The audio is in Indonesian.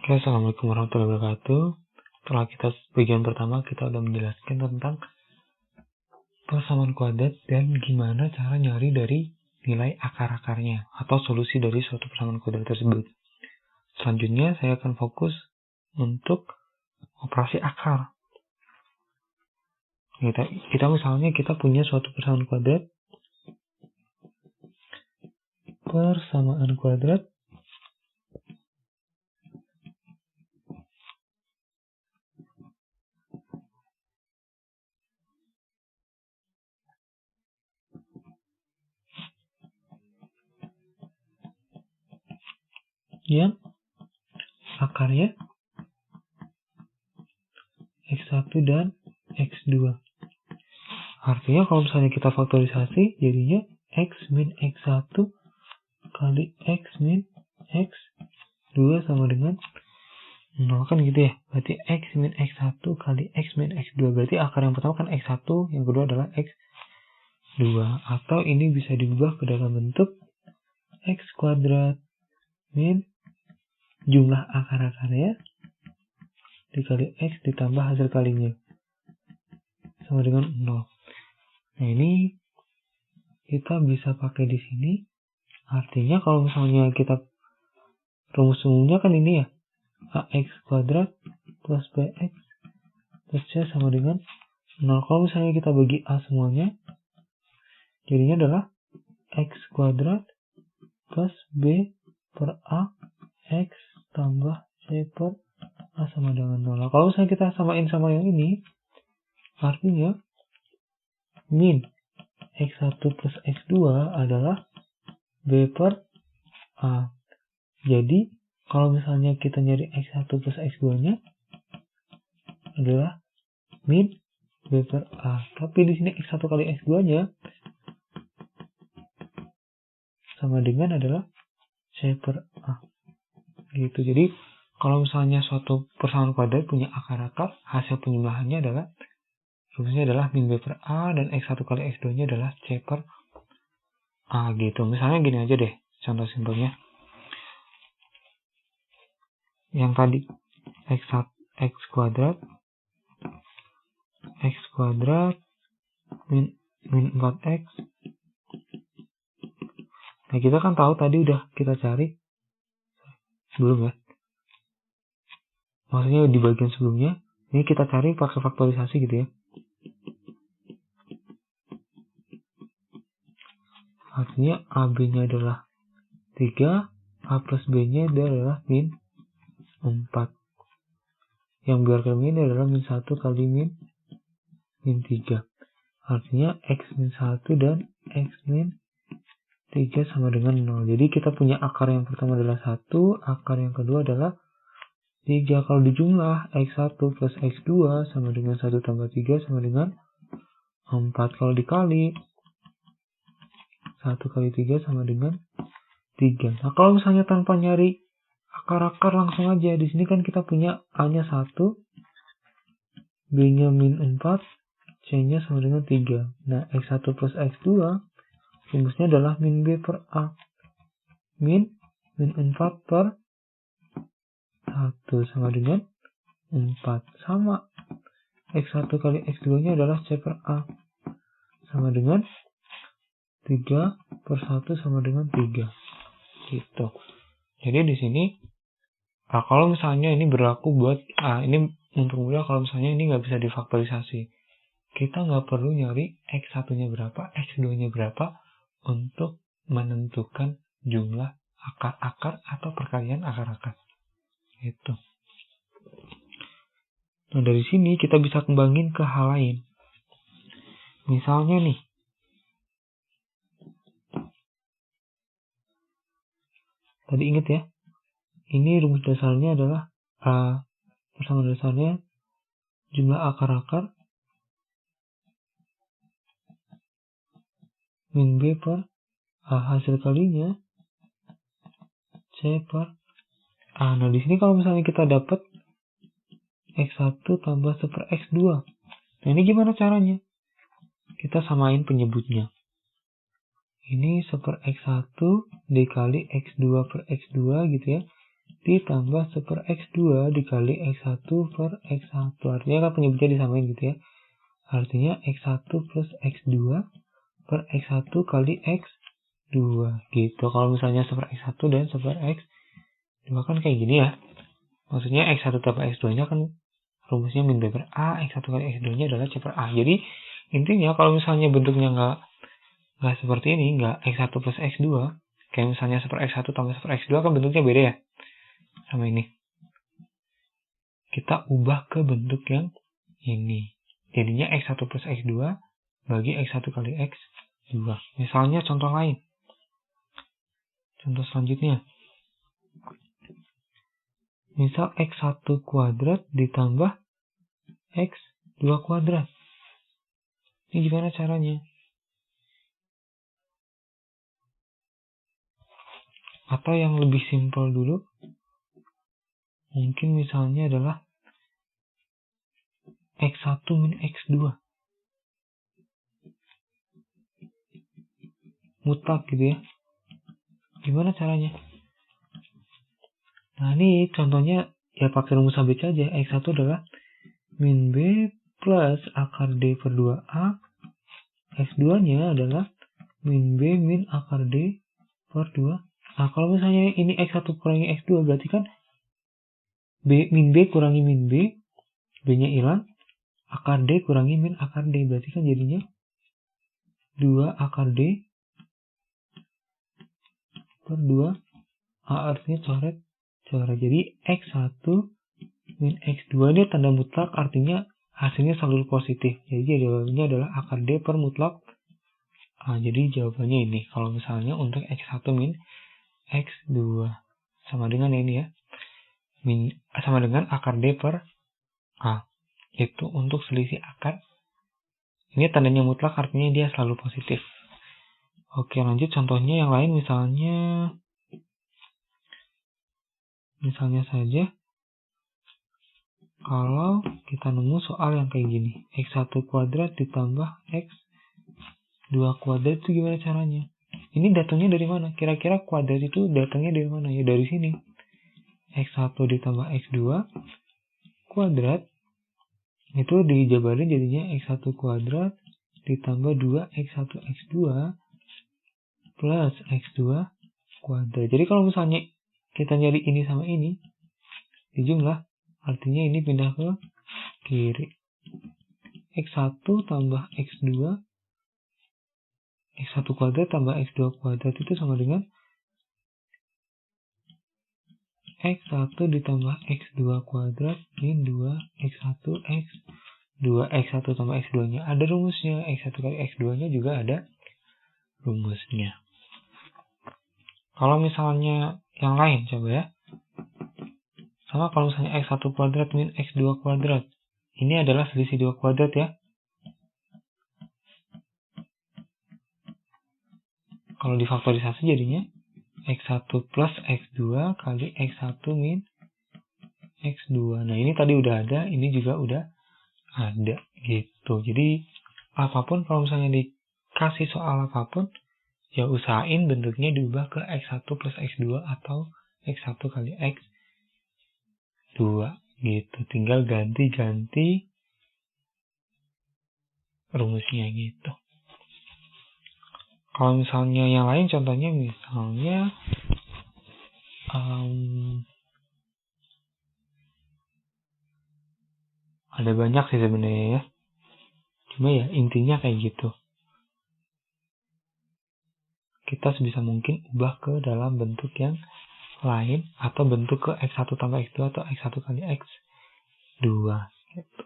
Oke, assalamualaikum warahmatullahi wabarakatuh. Setelah bagian pertama kita udah menjelaskan tentang persamaan kuadrat dan gimana cara nyari dari nilai akar-akarnya atau solusi dari suatu persamaan kuadrat tersebut. Selanjutnya saya akan fokus untuk operasi akar. Kita misalnya kita punya suatu persamaan kuadrat yang akarnya X1 dan X2. Artinya kalau misalnya kita faktorisasi, jadinya X min X1 kali X min X2 sama dengan 0, kan gitu ya. Berarti X min X1 kali X min X2. Berarti akar yang pertama kan X1, yang kedua adalah X2. Atau ini bisa diubah ke dalam bentuk X kuadrat min jumlah akar-akarnya dikali X ditambah hasil kalinya sama dengan 0. Nah, ini kita bisa pakai di sini. Artinya kalau misalnya kita rumus umumnya kan ini ya. AX kuadrat plus BX plus C sama dengan 0. Kalau misalnya kita bagi A semuanya, jadinya adalah X kuadrat plus B per A X tambah C per A sama dengan 0. Nah, kalau misalnya kita samain sama yang ini, artinya min X1 plus X2 adalah B per A. Jadi, kalau misalnya kita nyari X1 plus X2-nya adalah min B per A. Tapi di sini X1 kali X2-nya sama dengan adalah C per A. Gitu. Jadi, kalau misalnya suatu persamaan kuadrat punya akar-akar, hasil penjumlahannya adalah rumusnya adalah min B per A dan X1 kali X2-nya adalah C per A gitu. Misalnya gini aja deh, contoh simpelnya. Yang tadi X kuadrat min 4X. Nah, kita kan tahu tadi udah kita cari sebelum ya. Maksudnya di bagian sebelumnya, ini kita cari pakai faktorisasi gitu ya. Artinya AB-nya adalah 3, A plus B-nya adalah min 4. Yang biarkan min adalah min 1 kali min 3. Artinya X min 1 dan X min 3 sama dengan 0. Jadi kita punya akar yang pertama adalah 1, akar yang kedua adalah 3. Kalau dijumlah X1 plus X2 sama dengan 1 tambah 3 sama dengan 4. Kalau dikali 1 kali 3 sama dengan 3. Nah, kalau misalnya tanpa nyari akar-akar langsung aja. Di sini kan kita punya A-nya 1, B-nya min 4, C-nya sama dengan 3. Nah, X1 plus X2 rumusnya adalah min B per A. Min 4 per 1 sama dengan 4. Sama. X1 kali X2-nya adalah C per A. Sama dengan 3 per 1 sama dengan 3. Gitu. Jadi di sini, kalau misalnya ini berlaku buat, ini untuk mudah kalau misalnya ini nggak bisa difaktorisasi. Kita nggak perlu nyari X1-nya berapa, X2-nya berapa untuk menentukan jumlah akar-akar atau perkalian akar-akar. Gitu. Nah, dari sini kita bisa kembangin ke hal lain. Misalnya nih, tadi ingat ya, ini rumus dasarnya adalah persamaan dasarnya jumlah akar-akar min B per A, hasil kalinya C per A. Nah, di sini kalau misalnya kita dapat X1 tambah 1 per X2. Nah, ini gimana caranya? Kita samain penyebutnya. Ini 1 per X1 dikali X2 per X2 gitu ya. ditambah 1 per X2 dikali X1 per X1. Artinya kan penyebutnya disamain gitu ya. Artinya X1 plus X2 per X1 kali X2 gitu. Kalau misalnya 1 per X1 dan 1 per X2 kan kayak gini ya. Maksudnya X1 tambah X2-nya kan rumusnya min B per A, X1 kali X2-nya adalah C per A. Jadi intinya kalau misalnya bentuknya nggak seperti ini, nggak X1 plus X2, kayak misalnya 1 per X1 tambah 1 per X2 kan bentuknya beda ya sama ini. Kita ubah ke bentuk yang ini. Jadinya X1 plus X2 bagi X1 kali X2. Misalnya contoh lain. Contoh selanjutnya. Misal X1 kuadrat ditambah X2 kuadrat. Ini gimana caranya? Atau yang lebih simpel dulu, mungkin misalnya adalah X1 min X2. Mutlak gitu ya. Gimana caranya? Nah ini contohnya ya pakai rumus ABC aja. X1 adalah min B plus akar D per 2A. X2-nya adalah min B min akar D per 2. Nah kalau misalnya ini X1 kurangi X2 berarti kan min B kurangi min B. B-nya hilang. Akar D kurangi min akar D. Berarti kan jadinya 2 akar D per 2 A artinya coret. Jadi X1 min X2 ini tanda mutlak artinya hasilnya selalu positif. Jadi jawabannya adalah akar D per mutlak A. Jadi jawabannya ini. Kalau misalnya untuk X1 min X2 sama dengan ini ya. Sama dengan akar D per A. Itu untuk selisih akar. Ini tandanya mutlak artinya dia selalu positif. Oke, lanjut contohnya yang lain misalnya saja kalau kita nemu soal yang kayak gini. X1 kuadrat ditambah X2 kuadrat itu gimana caranya? Ini datangnya dari mana? Kira-kira kuadrat itu datangnya dari mana? Ya dari sini. X1 ditambah X2 kuadrat itu dijabarin jadinya X1 kuadrat ditambah 2X1 X2 plus X2 kuadrat. Jadi kalau misalnya kita nyari ini sama ini dijumlah, artinya ini pindah ke kiri. X1 tambah X2 X1 kuadrat tambah X2 kuadrat itu sama dengan X1 ditambah X2 kuadrat min 2X1 X2. X1 tambah X2-nya ada rumusnya. X1 kali X2-nya juga ada rumusnya. Kalau misalnya yang lain coba ya. Sama kalau misalnya X1 kuadrat min X2 kuadrat. Ini adalah selisih 2 kuadrat ya. Kalau difaktorisasi jadinya X1 plus X2 kali X1 min X2. Nah ini tadi udah ada, ini juga udah ada gitu. Jadi apapun kalau misalnya dikasih soal apapun, ya usahain bentuknya diubah ke X1 plus X2 atau X1 kali X2 gitu. Tinggal ganti-ganti rumusnya gitu. Kalau misalnya yang lain contohnya misalnya ada banyak sih sebenarnya ya. Cuma ya intinya kayak gitu. Kita sebisa mungkin ubah ke dalam bentuk yang lain atau bentuk ke X1 tambah X2 atau X1 kali X2 gitu.